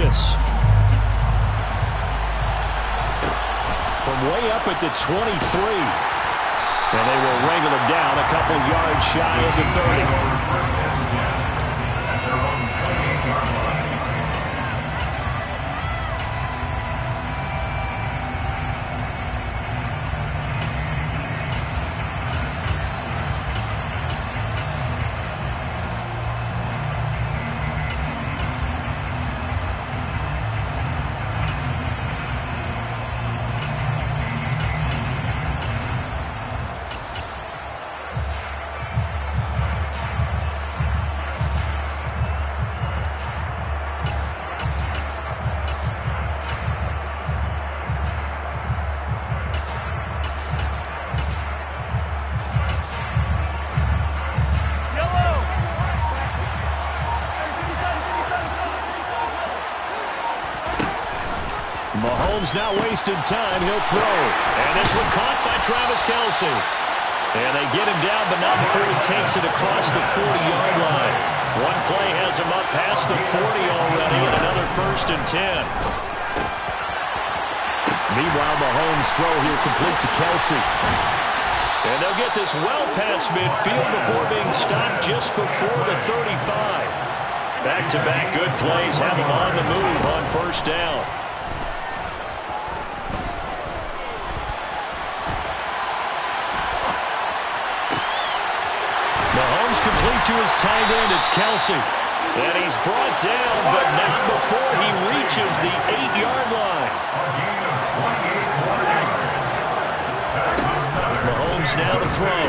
this. From way up at the 23. And they will wrangle him down a couple yards shy of the 30. Mahomes not wasting time. He'll throw. And this one caught by Travis Kelce. And they get him down, but not before he takes it across the 40-yard line. One play has him up past the 40 already, and another 1st and 10. Meanwhile, Mahomes' throw here complete to Kelce. And they'll get this well past midfield before being stopped just before the 35. Back-to-back good plays have him on the move on 1st down. Mahomes complete to his tight end. It's Kelce. And he's brought down, but not before he reaches the 8-yard line. Mahomes now to throw.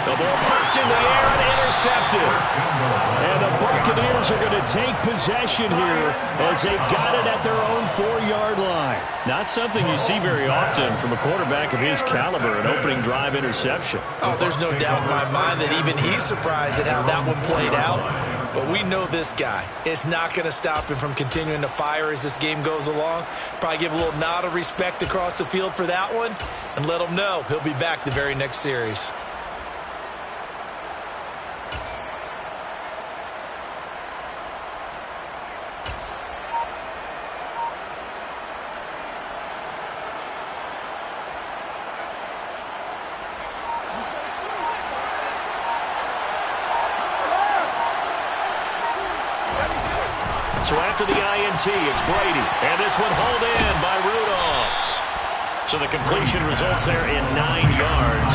The ball poked in the air and intercepted. And the Buccaneers are going to take possession here as they've got it at their own 4-yard line. Not something you see very often from a quarterback of his caliber, an opening drive interception. Oh, there's no doubt in my mind that even he's surprised at how that one played out. But we know this guy. It's not going to stop him from continuing to fire as this game goes along. Probably give a little nod of respect across the field for that one and let him know he'll be back the very next series. So after the INT, it's Brady. And this one hauled in by Rudolph. So the completion results there in 9 yards.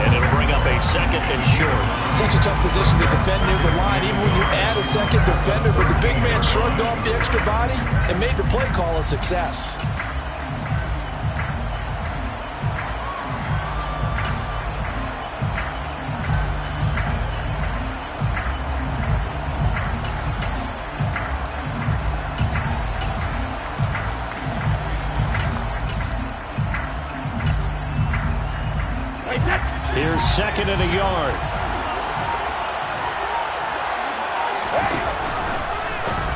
And it'll bring up a 2nd and short. Such a tough position to defend near the line, even when you add a second defender. But the big man shrugged off the extra body and made the play call a success. Here's 2nd and a yard.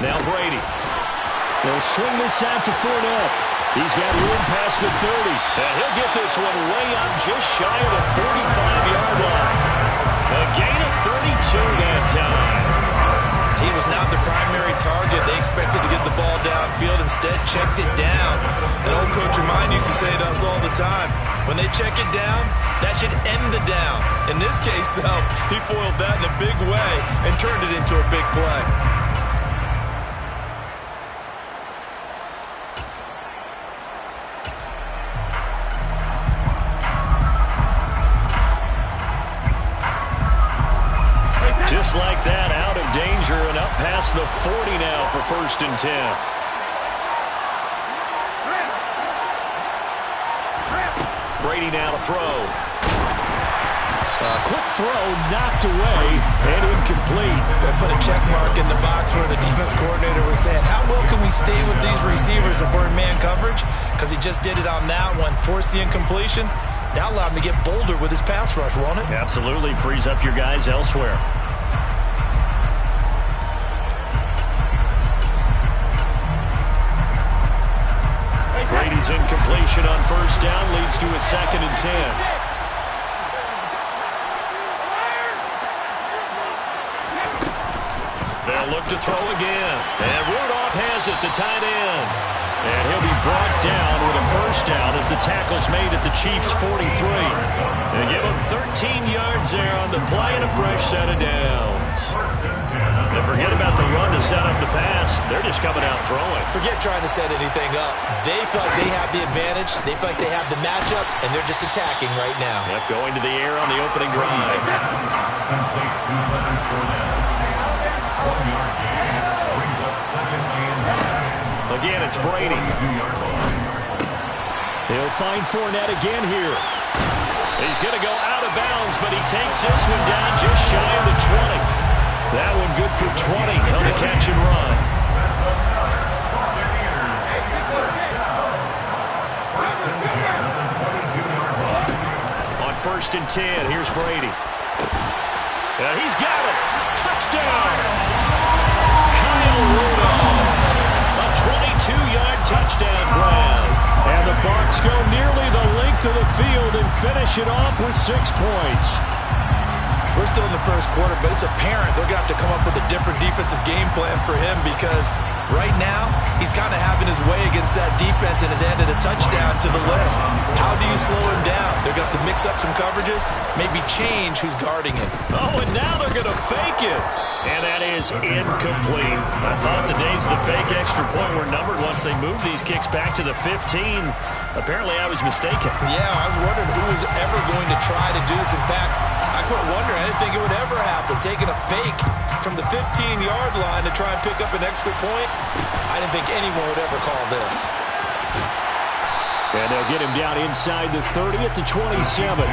Now Brady. They'll swing this out to Fournette. He's got room past the 30. And he'll get this one way up just shy of the 45-yard line. A gain of 32 that time. He was not the primary target. They expected to get the ball downfield. Instead, checked it down. And old Coach of mine used to say to us all the time, when they check it down, that should end the down. In this case, though, he foiled that in a big way and turned it into a big play. Just like that, out of danger and up past the 40 now for 1st and 10. Brady now to throw. Quick throw knocked away and incomplete. They put a check mark in the box where the defense coordinator was saying, how well can we stay with these receivers if we're in man coverage? Because he just did it on that one, forced the incompletion. That allowed him to get bolder with his pass rush, won't it? Absolutely. Frees up your guys elsewhere. Brady's incompletion on 1st down leads to a 2nd and 10. They'll look to throw again. And Rudolph has it, the tight end. And he'll be brought down with a first down as the tackle's made at the Chiefs' 43. They give him 13 yards there on the play and a fresh set of downs. And forget about the run to set up the pass. They're just coming out throwing. Forget trying to set anything up. They feel like they have the advantage. They feel like they have the matchups, and they're just attacking right now. Yep, going to the air on the opening drive. Again, it's Brady. He'll find Fournette again here. He's going to go out of bounds, but he takes this one down just shy of the 20. That one good for 20. Held a catch and run. On 1st and 10, here's Brady. He's got it. Touchdown. Kyle Rudolph. 22-yard touchdown grab. And the Bucs go nearly the length of the field and finish it off with 6 points. We're still in the first quarter, but it's apparent they're going to have to come up with a different defensive game plan for him because right now he's kind of having his way against that defense and has added a touchdown to the list. How do you slow him down? They're going to have to mix up some coverages, maybe change who's guarding him. Oh, and now they're going to fake it. And that is incomplete. I thought the days of the fake extra point were numbered once they moved these kicks back to the 15. Apparently, I was mistaken. Yeah, I was wondering who was ever going to try to do this. In fact, I quit wondering. I didn't think it would ever happen. Taking a fake from the 15-yard line to try and pick up an extra point, I didn't think anyone would ever call this. And they'll get him down inside the 30 at the 27.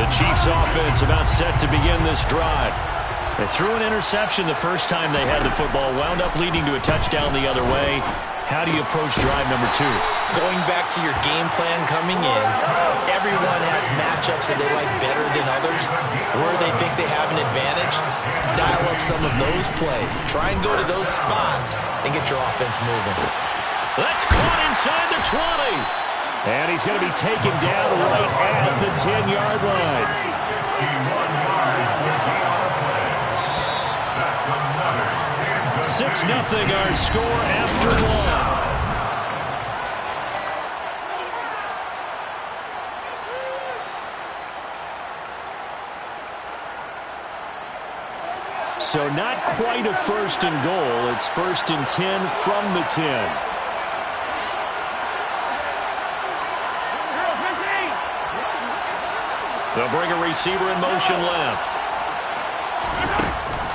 Chiefs offense about set to begin this drive. They threw an interception the first time they had the football, wound up leading to a touchdown the other way. How do you approach drive number 2? Going back to your game plan coming in, everyone has matchups that they like better than others, where they think they have an advantage. Dial up some of those plays. Try and go to those spots and get your offense moving. That's caught inside the 20. And he's going to be taken down right at the 10-yard line. 6-0 our score after 1. So not quite a 1st and goal. It's 1st and 10 from the 10. They'll bring a receiver in motion left.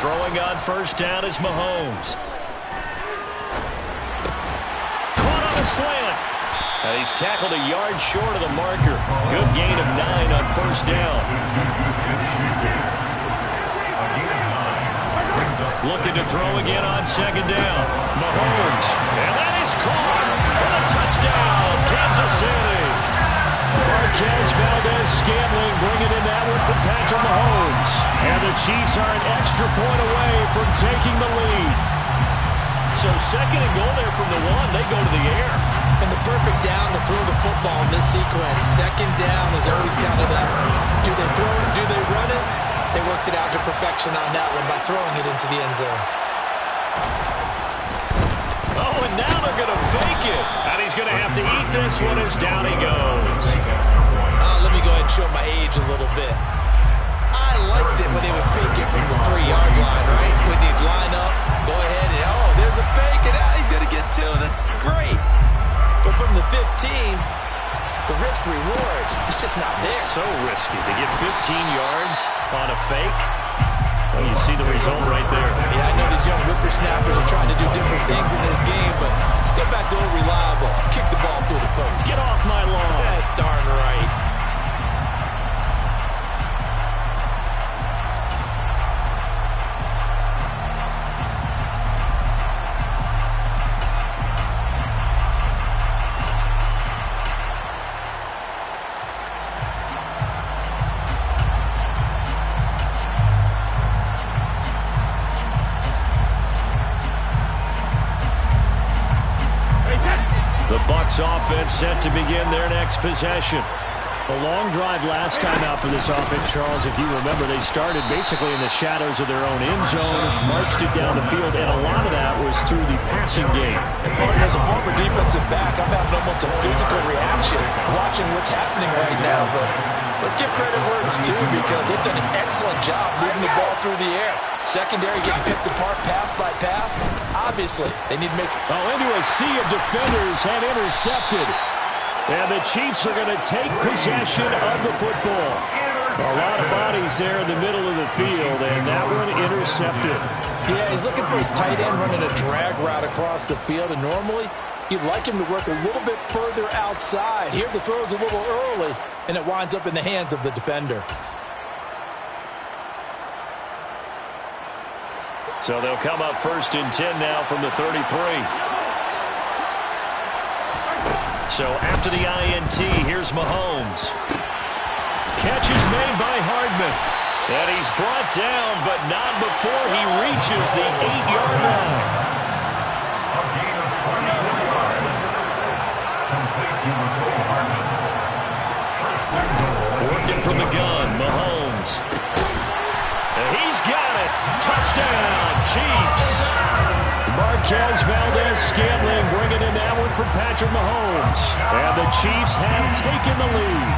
Throwing on 1st down is Mahomes. Caught on a slant. And he's tackled a yard short of the marker. Good gain of 9 on 1st down. Looking to throw again on 2nd down. Mahomes. And that is caught for the touchdown. Kansas City. Marquez Valdez-Scantling bringing in that one from Patrick Mahomes. And the Chiefs are an extra point away from taking the lead. So 2nd and goal there from the 1. They go to the air. And the perfect down to throw the football in this sequence. 2nd down is always kind of the, do they throw it, do they run it? They worked it out to perfection on that one by throwing it into the end zone. Oh, and now they're going to fake it. And he's going to have to eat this one as down he goes. Let me go ahead and show my age a little bit. I liked it when they would fake it from the 3-yard line, right? When they'd line up, go ahead and, oh, there's a fake, and he's going to get 2. That's great. But from the 15, the risk-reward is just not there. It's so risky to get 15 yards on a fake. Well, you see the result right there. Yeah, I know these young whippersnappers are trying to do different things in this game, but let's get back to old reliable. Kick the ball through the post. Get off my lawn. That's darn right. Bucs offense set to begin their next possession. A long drive last time out for this offense, Charles. If you remember, they started basically in the shadows of their own end zone, marched it down the field, and a lot of that was through the passing game. And partner, as a former defensive back, I'm having almost a physical reaction watching what's happening right now. But let's give credit where it's due, because they've done an excellent job moving the ball through the air. Secondary getting picked apart pass by pass. Obviously, they need to make... Into a sea of defenders and intercepted. And the Chiefs are going to take possession of the football. A lot of bodies there in the middle of the field, and that one intercepted. Yeah, he's looking for his tight end running a drag route across the field, and normally you'd like him to work a little bit further outside. Here the throw is a little early, and it winds up in the hands of the defender. So they'll come up 1st and 10 now from the 33. So after the INT, here's Mahomes. Catch is made by Hardman. And he's brought down, but not before he reaches the 8-yard line. Working from the gun, Mahomes. And he's got it. Touchdown, Chiefs. Marquez Valdez-Scantling bringing in that one for Patrick Mahomes. And the Chiefs have taken the lead.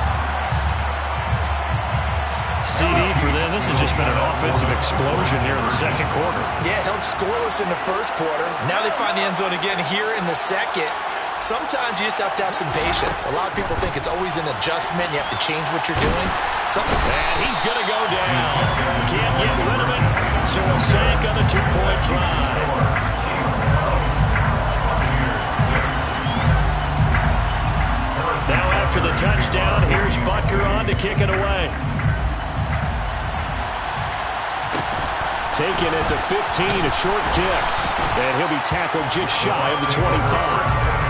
CD for them. This has just been an offensive explosion here in the second quarter. Yeah, held scoreless in the first quarter. Now they find the end zone again here in the second. Sometimes you just have to have some patience. A lot of people think it's always an adjustment. You have to change what you're doing. And he's going to go down. Can't get rid of it. So a sack on a 2-point try. Now after the touchdown, here's Butker on to kick it away. Taken at the 15, a short kick. And he'll be tackled just shy of the 25.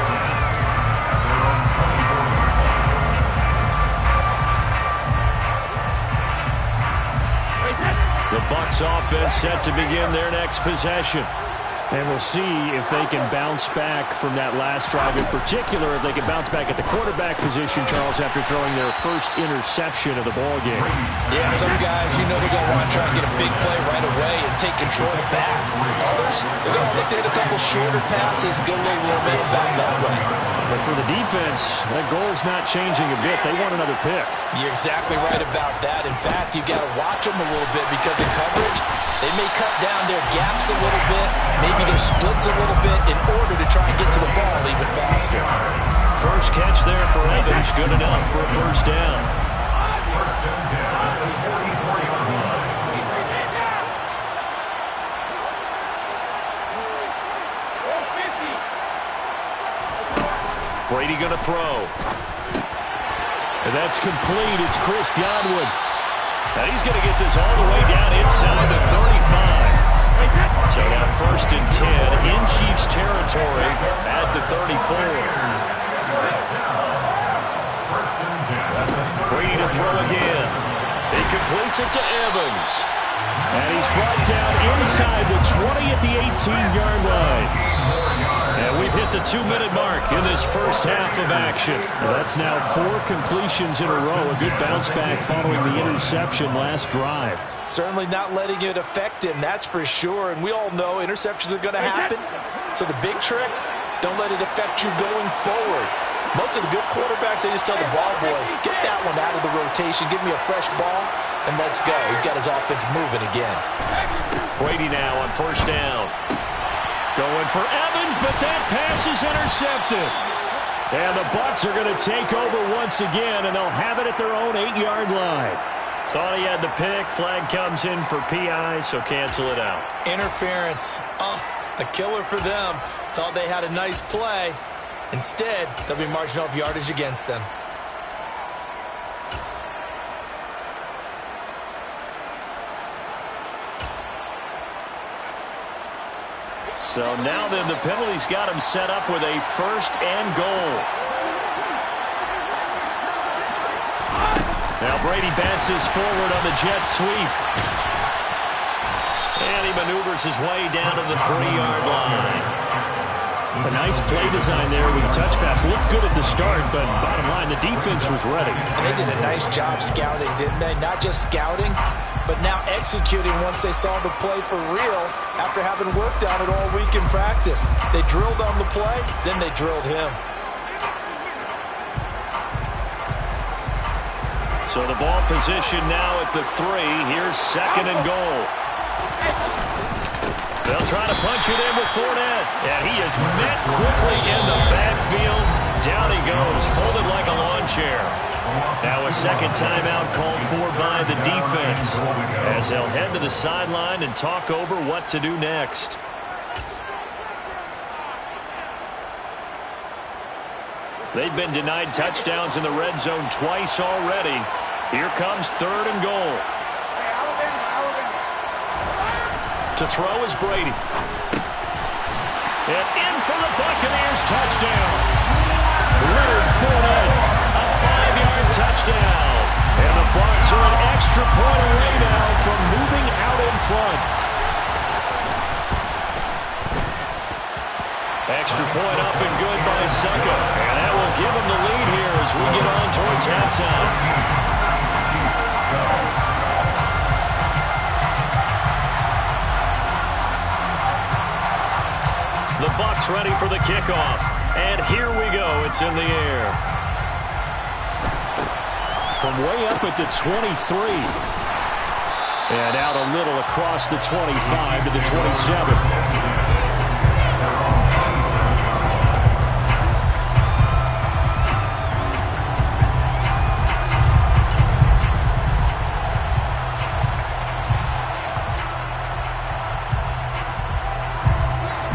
The Bucs offense set to begin their next possession. And we'll see if they can bounce back from that last drive. In particular, if they can bounce back at the quarterback position, Charles, after throwing their first interception of the ball game. Yeah, some guys, you know they're going to want to try and get a big play right away and take control back. Others, they're going to look to hit a couple shorter passes, get a little momentum back that way. But for the defense, that goal's not changing a bit. They want another pick. You're exactly right about that. In fact, you've got to watch them a little bit, because in coverage, they may cut down their gaps a little bit, maybe their splits a little bit, in order to try and get to the ball even faster. First catch there for Evans, good enough for a first down. Brady going to throw. And that's complete. It's Chris Godwin. And he's going to get this all the way down inside the 35. So now 1st and 10 in Chiefs territory at the 34. Brady to throw again. He completes it to Evans. And he's brought down inside the 20 at the 18-yard line. And we've hit the 2-minute mark in this first half of action. That's now 4 completions in a row. A good bounce back following the interception last drive. Certainly not letting it affect him, that's for sure. And we all know interceptions are going to happen. So the big trick, don't let it affect you going forward. Most of the good quarterbacks, they just tell the ball boy, get that one out of the rotation, give me a fresh ball, and let's go. He's got his offense moving again. Brady now on 1st down. Going for Evans, but that pass is intercepted. And the Bucs are going to take over once again, and they'll have it at their own 8-yard line. Thought he had the pick. Flag comes in for PI, so cancel it out. Interference. Oh, a killer for them. Thought they had a nice play. Instead, they'll be marching off yardage against them. So now then, the penalty's got him set up with a 1st and goal. Now Brady bounces forward on the jet sweep. And he maneuvers his way down to the 3-yard line. A nice play design there with the touch pass. Looked good at the start, but bottom line, the defense was ready. And they did a nice job scouting, didn't they? Not just scouting, but now executing once they saw the play for real after having worked on it all week in practice. They drilled on the play, then they drilled him. So the ball position now at the 3. Here's 2nd and goal. They'll try to punch it in with Fournette. And he is met quickly in the backfield. Down he goes, folded like a lawn chair. Now a second timeout called for by the defense, as they'll head to the sideline and talk over what to do next. They've been denied touchdowns in the red zone twice already. Here comes 3rd and goal. To throw is Brady. And in for the Buccaneers touchdown. Leonard Fournette, a 5-yard touchdown. And the Bucs are an extra point away now from moving out in front. Extra point up and good by Succa. And that will give him the lead here as we get on towards halftime. The Bucs ready for the kickoff. And here we go. It's in the air. From way up at the 23. And out a little across the 25 to the 27.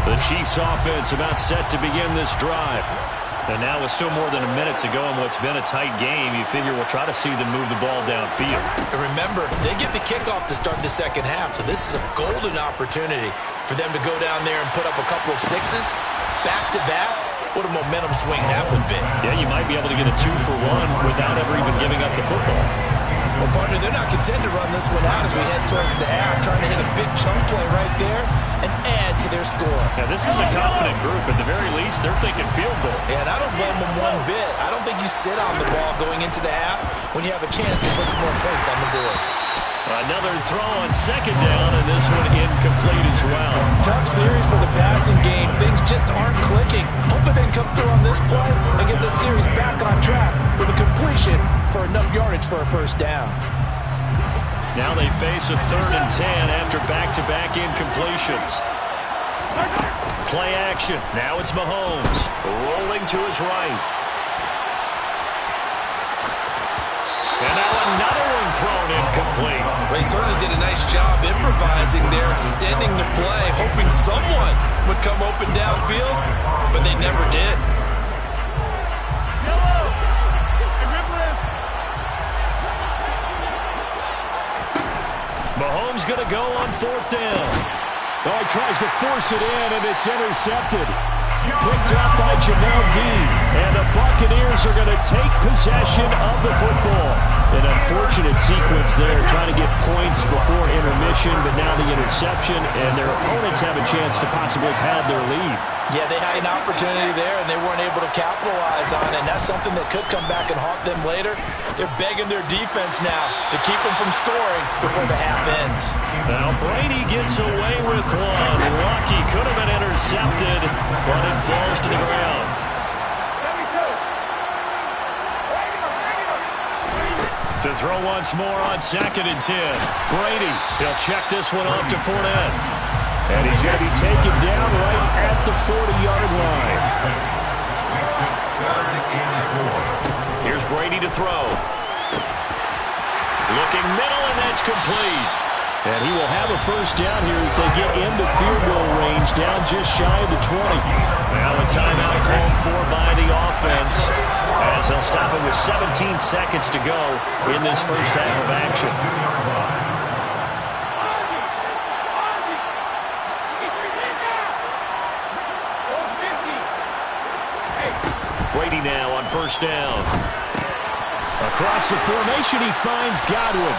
The Chiefs offense about set to begin this drive. And now with still more than a minute to go in what's been a tight game, you figure we'll try to see them move the ball downfield. And remember, they get the kickoff to start the second half, so this is a golden opportunity for them to go down there and put up a couple of sixes back-to-back. What a momentum swing that would be. Yeah, you might be able to get a 2-for-1 without ever even giving up the football. Well, partner, they're not content to run this one out as we head towards the half, trying to hit a big chunk play right there and add to their score. Now, this is a confident group. At the very least, they're thinking field goal. Yeah, and I don't blame them one bit. I don't think you sit on the ball going into the half when you have a chance to put some more points on the board. Another throw on 2nd down, and this one incomplete as well. Tough series for the passing game. Things just aren't clicking. Hoping they can come through on this play and get this series back on track with a completion for enough yardage for a first down. Now they face a 3rd and 10 after back-to-back incompletions. Play action. Now it's Mahomes rolling to his right. And now another one thrown incomplete. Well, he certainly did a nice job improvising there, extending the play, hoping someone would come open downfield, but they never did. Mahomes going to go on 4th down. Oh, he tries to force it in, and it's intercepted. Picked up by Jamel Dean. And the Buccaneers are going to take possession of the football. An unfortunate sequence there, trying to get points before intermission, but now the interception, and their opponents have a chance to possibly pad their lead. Yeah, they had an opportunity there, and they weren't able to capitalize on it, and that's something that could come back and haunt them later. They're begging their defense now to keep them from scoring before the half ends. Now Brady gets away with one. Lucky, could have been intercepted, but it falls to the ground. To throw once more on 2nd and 10. Brady, he'll check this one off to Fournette. And he's going to be taken down right at the 40-yard line. Here's Brady to throw. Looking middle, and that's complete. And he will have a first down here as they get into field goal range, down just shy of the 20. Now a timeout called for by the offense, as they'll stop it with 17 seconds to go in this first half of action. Brady now on 1st down. Across the formation, he finds Godwin.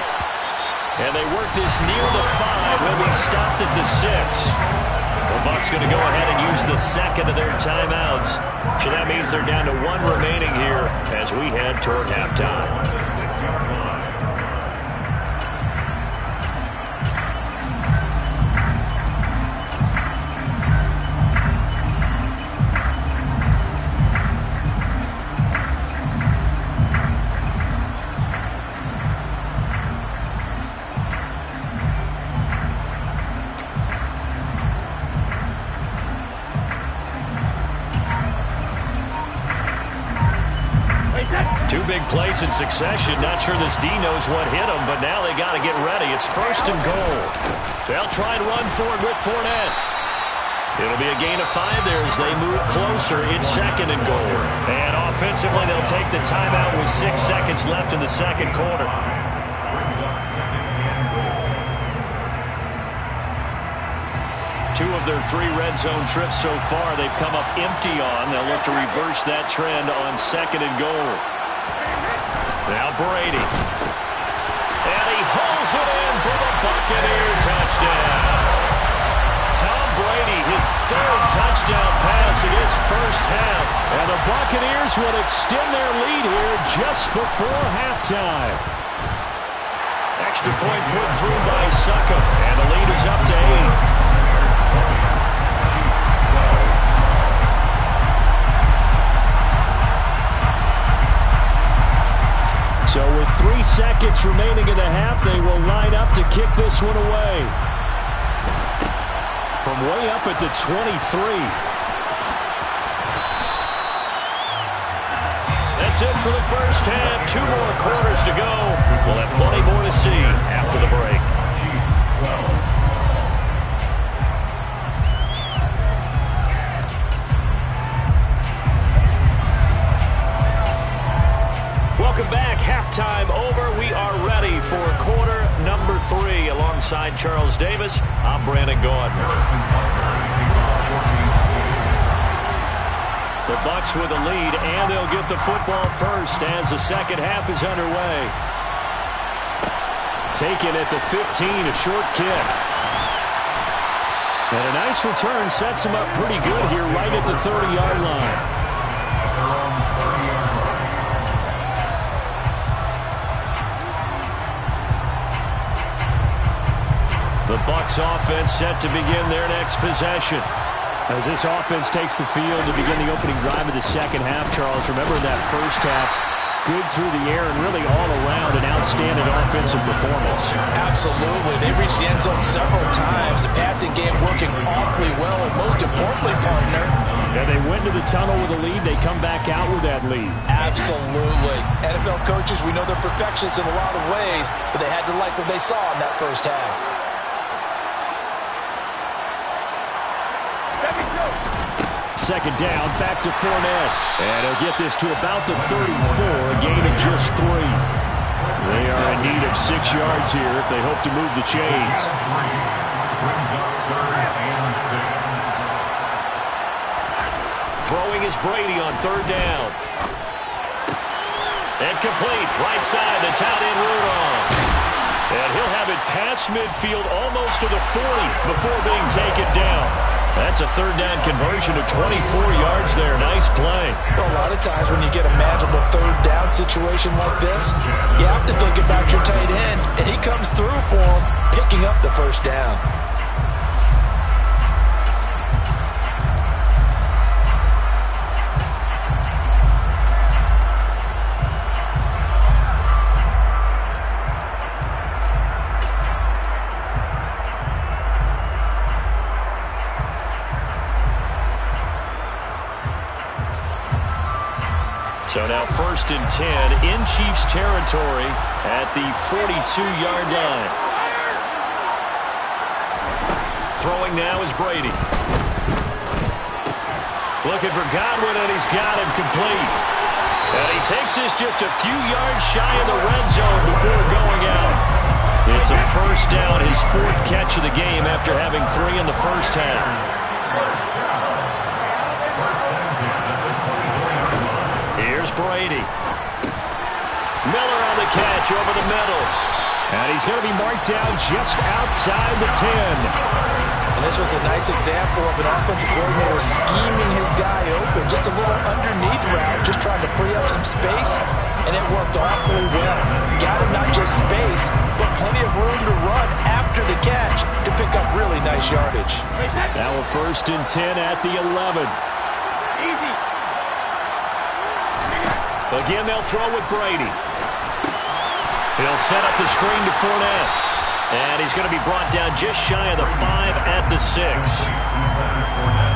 And they work this near the 5. Will be stopped at the 6. The Bucs going to go ahead and use the second of their timeouts. So that means they're down to one remaining here as we head toward halftime. Two big plays in succession. Not sure this D knows what hit him, but now they got to get ready. It's 1st and goal. They'll try and run for it with Fournette. It'll be a gain of 5 there as they move closer. It's 2nd and goal. And offensively, they'll take the timeout with 6 seconds left in the second quarter. Two of their 3 red zone trips so far, they've come up empty on. They'll look to reverse that trend on 2nd and goal. Now Brady. And he hauls it in for the Buccaneer touchdown. Tom Brady, his 3rd touchdown pass in his first half. And the Buccaneers will extend their lead here just before halftime. Extra point put through by Succop. And the lead is up to 8. So with 3 seconds remaining in the half, they will line up to kick this one away. From way up at the 23. That's it for the first half. 2 more quarters to go. We'll have plenty more to see after the break. Welcome back. Halftime over. We are ready for quarter number 3. Alongside Charles Davis, I'm Brandon Gaudin. The Bucs with the lead, and they'll get the football first as the second half is underway. Taken at the 15, a short kick. And a nice return sets him up pretty good here right at the 30-yard line. The Bucs offense set to begin their next possession. As this offense takes the field to begin the opening drive of the second half, Charles, remember that first half, good through the air and really all around an outstanding offensive performance. Absolutely. They reached the end zone several times. The passing game working awfully well, and most importantly, partner. Yeah, they went to the tunnel with a lead. They come back out with that lead. Absolutely. NFL coaches, we know they're perfectionists in a lot of ways, but they had to like what they saw in that first half. Second down, back to Fournette. And he'll get this to about the 34, a gain of just 3. They are in need of 6 yards here if they hope to move the chains. Throwing is Brady on 3rd down. And complete, right side, the tight end Rudolph. And he'll have it past midfield almost to the 40 before being taken down. That's a 3rd down conversion of 24 yards there. Nice play. Well, a lot of times when you get a manageable 3rd down situation like this, you have to think about your tight end, and he comes through for him, picking up the 1st down. So now 1st and 10 in Chiefs territory at the 42-yard line. Throwing now is Brady. Looking for Godwin, and he's got him complete. And he takes this just a few yards shy of the red zone before going out. It's a 1st down, his 4th catch of the game after having 3 in the first half. Here's Brady. Miller on the catch over the middle. And he's going to be marked down just outside the 10. This was a nice example of an offensive coordinator scheming his guy open. Just a little underneath route, just trying to free up some space, and it worked awfully well. Got him not just space, but plenty of room to run after the catch to pick up really nice yardage. Now a 1st and 10 at the 11. Easy. Again, they'll throw with Brady. He'll set up the screen to Fournette. And he's going to be brought down just shy of the 5 at the 6.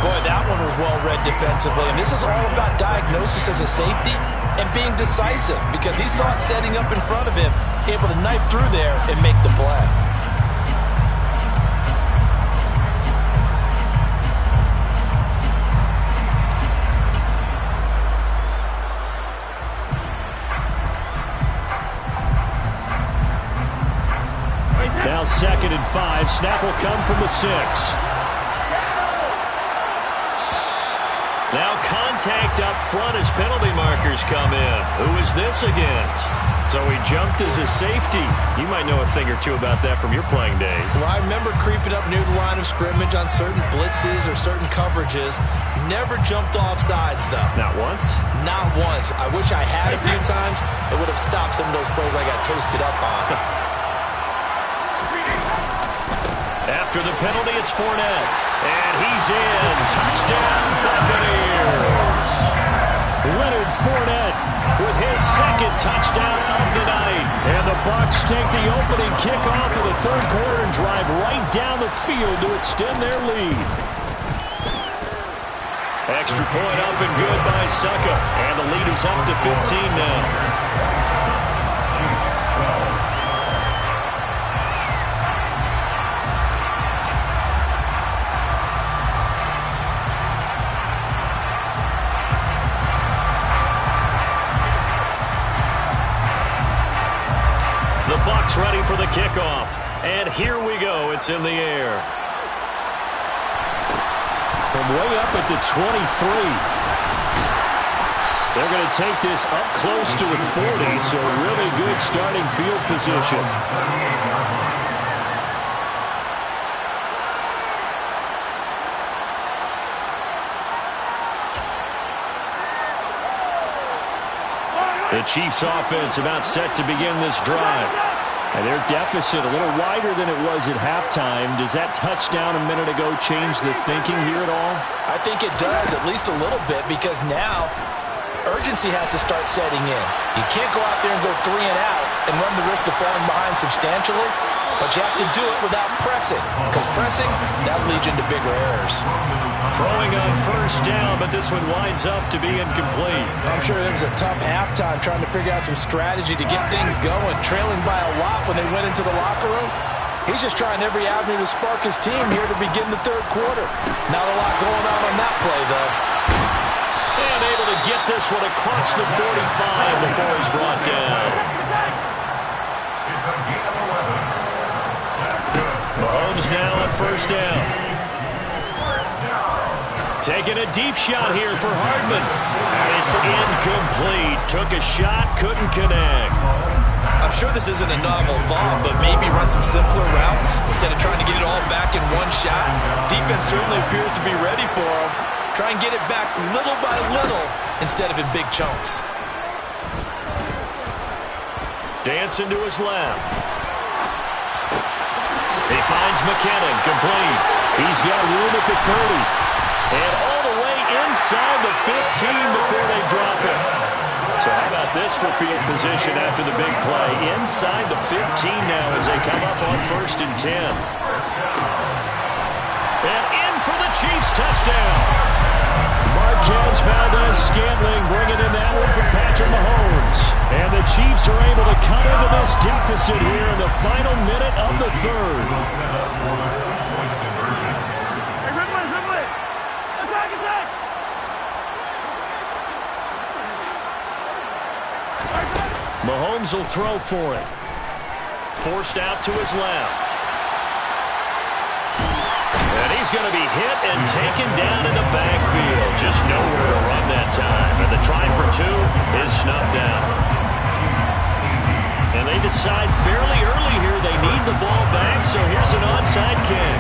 Boy, that one was well read defensively. And this is all about diagnosis as a safety and being decisive, because he saw it setting up in front of him, able to knife through there and make the play. Now 2nd and 5. Snap will come from the 6. Now contact up front as penalty markers come in. Who is this against? So he jumped as a safety. You might know a thing or two about that from your playing days. Well, I remember creeping up near the line of scrimmage on certain blitzes or certain coverages. Never jumped off sides, though. Not once? Not once. I wish I had a few times. It would have stopped some of those plays I got toasted up on. After the penalty, it's Fournette. And he's in. Touchdown, Buccaneers. Leonard Fournette with his 2nd touchdown of the night. And the Bucs take the opening kickoff of the 3rd quarter and drive right down the field to extend their lead. Extra point up and good by Succa. And the lead is up to 15 now. The Bucs ready for the kickoff. And here we go. It's in the air. From way up at the 23. They're going to take this up close to the 40, so really good starting field position. The Chiefs offense about set to begin this drive. And their deficit a little wider than it was at halftime. Does that touchdown a minute ago change the thinking here at all? I think it does, at least a little bit, because now urgency has to start setting in. You can't go out there and go 3 and out and run the risk of falling behind substantially, but you have to do it without pressing, because pressing, that leads into bigger errors. Throwing on 1st down, but this one winds up to be incomplete. I'm sure it was a tough halftime trying to figure out some strategy to get things going, trailing by a lot when they went into the locker room. He's just trying every avenue to spark his team here to begin the 3rd quarter. Not a lot going on that play, though. And able to get this one across the 45 before he's brought down. Mahomes now at 1st down. Taking a deep shot here for Hardman. And it's incomplete. Took a shot, couldn't connect. I'm sure this isn't a novel thought, but maybe run some simpler routes instead of trying to get it all back in one shot. Defense certainly appears to be ready for him. Try and get it back little by little instead of in big chunks. Dancing to his left. He finds McKinnon, complete. He's got room at the 30. And all the way inside the 15 before they drop it. So how about this for field position after the big play? Inside the 15 now as they come up on 1st and 10. And in for the Chiefs touchdown. Marquez Valdez-Scantling bringing in that one from Patrick Mahomes. And the Chiefs are able to cut into this deficit here in the final minute of the 3rd. Mahomes will throw for it. Forced out to his left. And he's going to be hit and taken down in the backfield. Just nowhere to run that time. And the try for 2 is snuffed out. And they decide fairly early here they need the ball back, so here's an onside kick.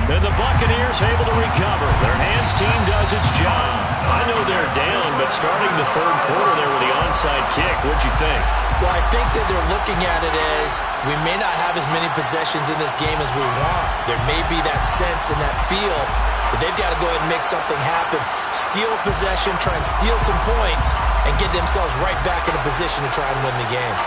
And the Buccaneers able to recover. Their hands team does its job. I know they're down, but starting the third quarter there with the onside kick, what'd you think? Well, I think that they're looking at it as we may not have as many possessions in this game as we want. There may be that sense and that feel that they've got to go ahead and make something happen. Steal a possession, try and steal some points, and get themselves right back in a position to try and win the game.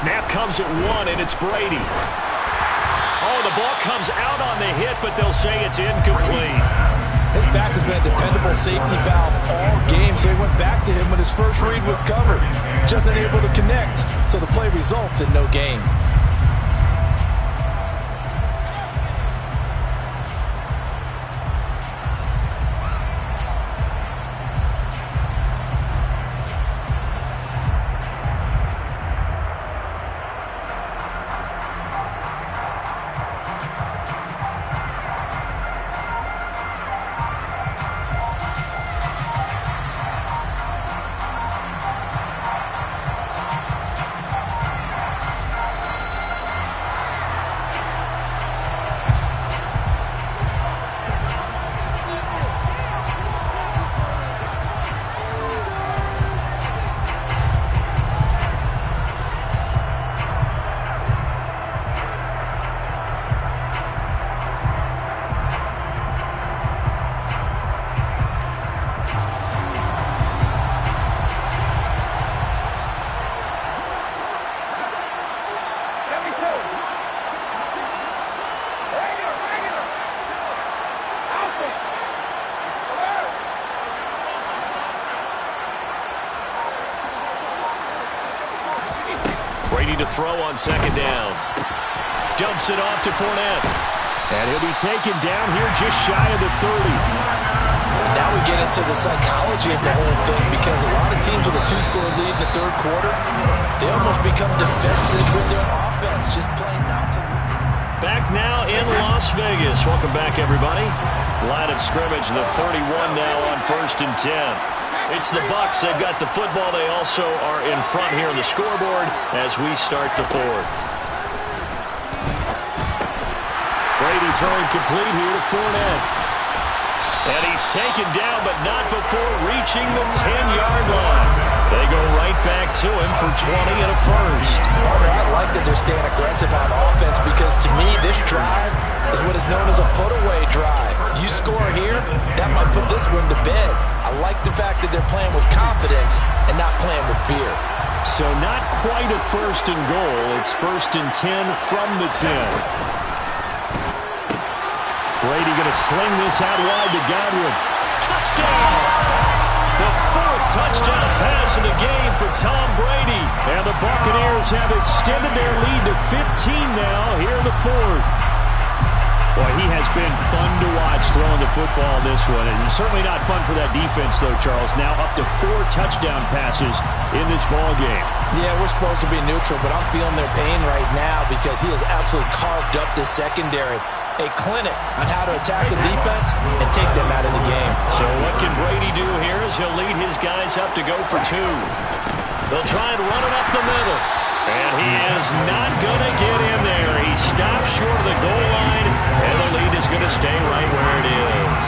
Snap comes at one, and it's Brady. Oh, the ball comes out on the hit, but they'll say it's incomplete. His back has been a dependable safety valve all game, so he went back to him when his first read was covered. Just unable to connect, so the play results in no gain. Brady to throw on second down. Dumps it off to Fournette. And he'll be taken down here just shy of the 30. Now we get into the psychology of the whole thing, because a lot of teams with a two-score lead in the third quarter, they almost become defensive with their offense, just playing not to lose. Back now in Las Vegas. Welcome back, everybody. Line of scrimmage, the 31 now on 1st and 10. It's the Bucs. They've got the football. They also are in front here on the scoreboard as we start the fourth. Brady throwing complete here to Fournette. And he's taken down, but not before reaching the 10-yard line. They go right back to him for 20 and a first. I like that they're staying aggressive on offense, because to me, this drive is what is known as a put-away drive. You score here, that might put this one to bed. I like the fact that they're playing with confidence and not playing with fear. So not quite a 1st and goal. It's 1st and 10 from the 10. Brady going to sling this out wide to Godwin. Touchdown! The 4th touchdown pass in the game for Tom Brady. And the Buccaneers have extended their lead to 15 now here in the 4th. Boy, he has been fun to watch throwing the football this one. And it's certainly not fun for that defense, though, Charles. Now up to 4 touchdown passes in this ball game. Yeah, we're supposed to be neutral, but I'm feeling their pain right now, because he has absolutely carved up this secondary. A clinic on how to attack the defense and take them out of the game. So what can Brady do here as he'll lead his guys up to go for 2. They'll try and run it up the middle. And he is not going to get in there. He stops short of the goal line, and the lead is going to stay right where it is.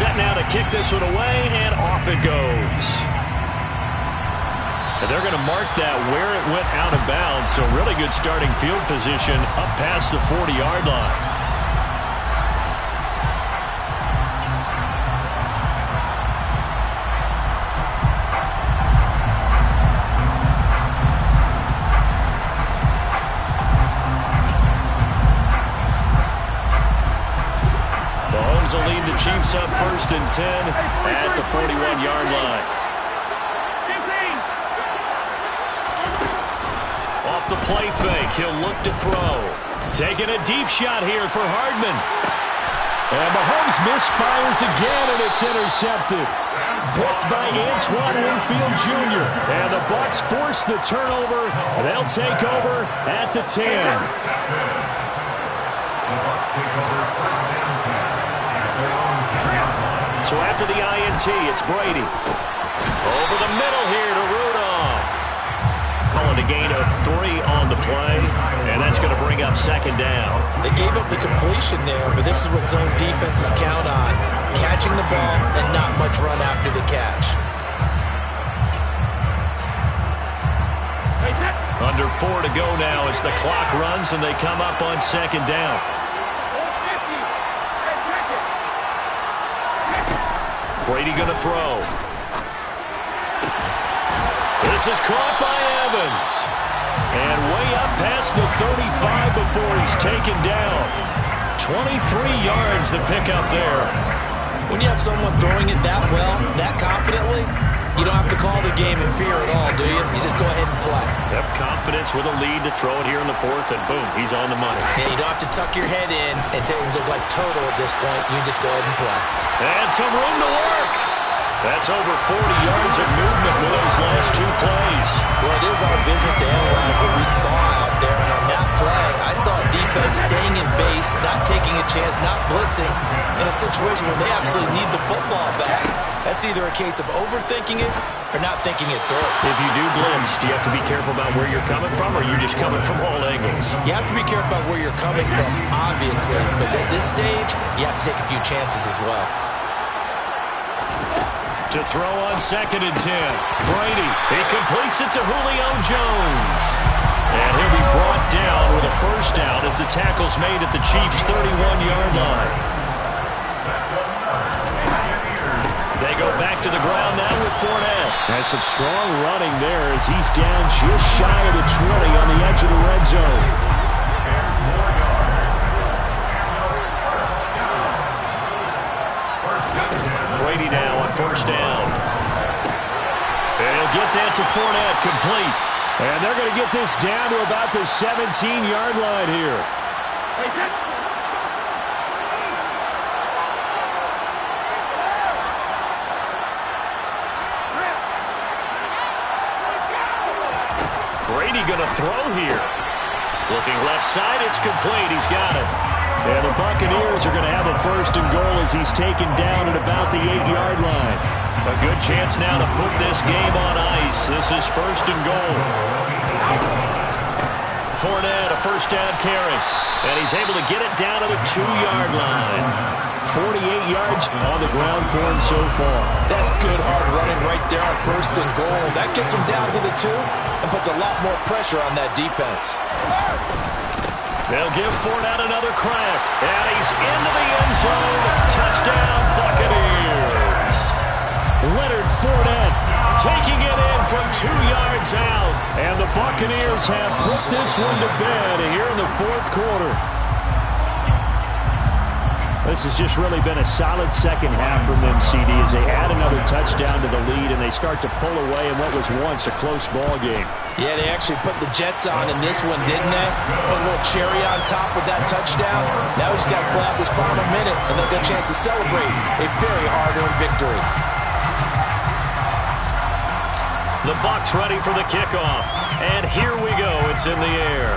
Set now to kick this one away, and off it goes. And they're going to mark that where it went out of bounds, so really good starting field position up past the 40-yard line. Mahomes will lead the Chiefs up 1st and 10 at the 41-yard line. Off the play fake, he'll look to throw. Taking a deep shot here for Hardman. And Mahomes misfires again, and it's intercepted. Picked by Antoine Winfield Jr. And the Bucs force the turnover. They'll take over at the 10. So after the INT, it's Brady. Over the middle here to Rudolph. Calling a gain of 3 on the play, and that's going to bring up second down. They gave up the completion there, but this is what zone defenses count on. Catching the ball and not much run after the catch. Under 4 to go now as the clock runs and they come up on second down. Brady going to throw. This is caught by Evans. And way up past the 35 before he's taken down. 23 yards to pick up there. When you have someone throwing it that well, that confidently, you don't have to call the game in fear at all, do you? You just go ahead and play. Yep, confidence with a lead to throw it here in the 4th, and boom, he's on the money. Yeah, you don't have to tuck your head in and look like turtle at this point. You just go ahead and play. And some room to work. That's over 40 yards of movement with those last 2 plays. Well, it is our business to analyze what we saw out there. And on that play, I saw a defense staying in base, not taking a chance, not blitzing, in a situation where they absolutely need the football back. That's either a case of overthinking it or not thinking it through. If you do blitz, do you have to be careful about where you're coming from, or are you just coming from all angles? You have to be careful about where you're coming from, obviously. But at this stage, you have to take a few chances as well. To throw on second and 10. Brady, he completes it to Julio Jones. And he'll be brought down with a first down as the tackle's made at the Chiefs' 31-yard line. They go back to the ground now with Fournette. Has some strong running there as he's down just shy of the 20 on the edge of the red zone. Brady now on first down. And he'll get that to Fournette, complete. And they're going to get this down to about the 17-yard line here. Brady going to throw here. Looking left side, it's complete. He's got it. And the Buccaneers are going to have a first and goal as he's taken down at about the 8-yard line. A good chance now to put this game on ice. This is first and goal. Fournette, a first down carry. And he's able to get it down to the 2-yard line. 48 yards on the ground for him so far. That's good hard running right there on first and goal. That gets him down to the 2 and puts a lot more pressure on that defense. They'll give Fournette another crack. And he's into the end zone. Touchdown, Buccaneers. Leonard Fournette taking it in from 2 yards out. And the Buccaneers have put this one to bed here in the 4th quarter. This has just really been a solid second half from them, CD, as they add another touchdown to the lead and they start to pull away in what was once a close ball game. Yeah, they actually put the Jets on in this one, didn't they? Put a little cherry on top with that touchdown. Now he's got Flappers final minute, and they'll get a chance to celebrate a very hard-earned victory. The Bucs ready for the kickoff. And here we go. It's in the air.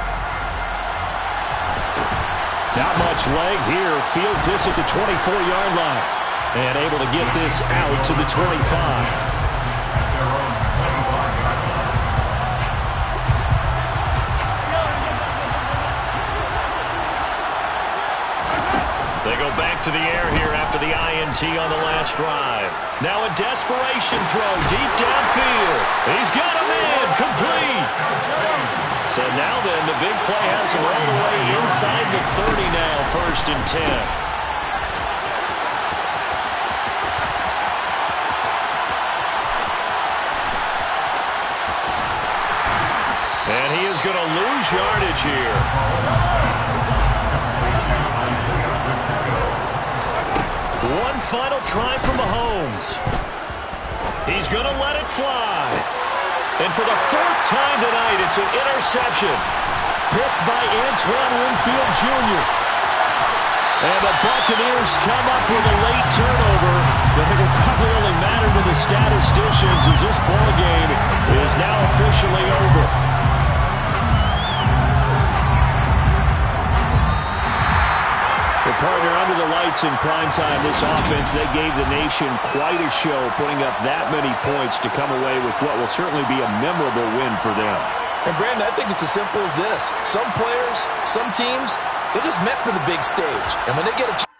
Not much leg here. Fields this at the 24-yard line. And able to get this out to the 25. They go back to the air here after the INT on the last drive. Now a desperation throw deep downfield. He's got a man, complete. So now then, the big play has him all the way inside the 30 now, first and 10. And he is going to lose yardage here. One final try from Mahomes. He's going to let it fly. And for the 4th time tonight, it's an interception. Picked by Antoine Winfield Jr. And the Buccaneers come up with a late turnover, but it will probably only matter to the statisticians as this ball game is now officially over. The partner under the lights in primetime, this offense, they gave the nation quite a show, putting up that many points to come away with what will certainly be a memorable win for them. And Brandon, I think it's as simple as this. Some players, some teams, they're just meant for the big stage. And when they get a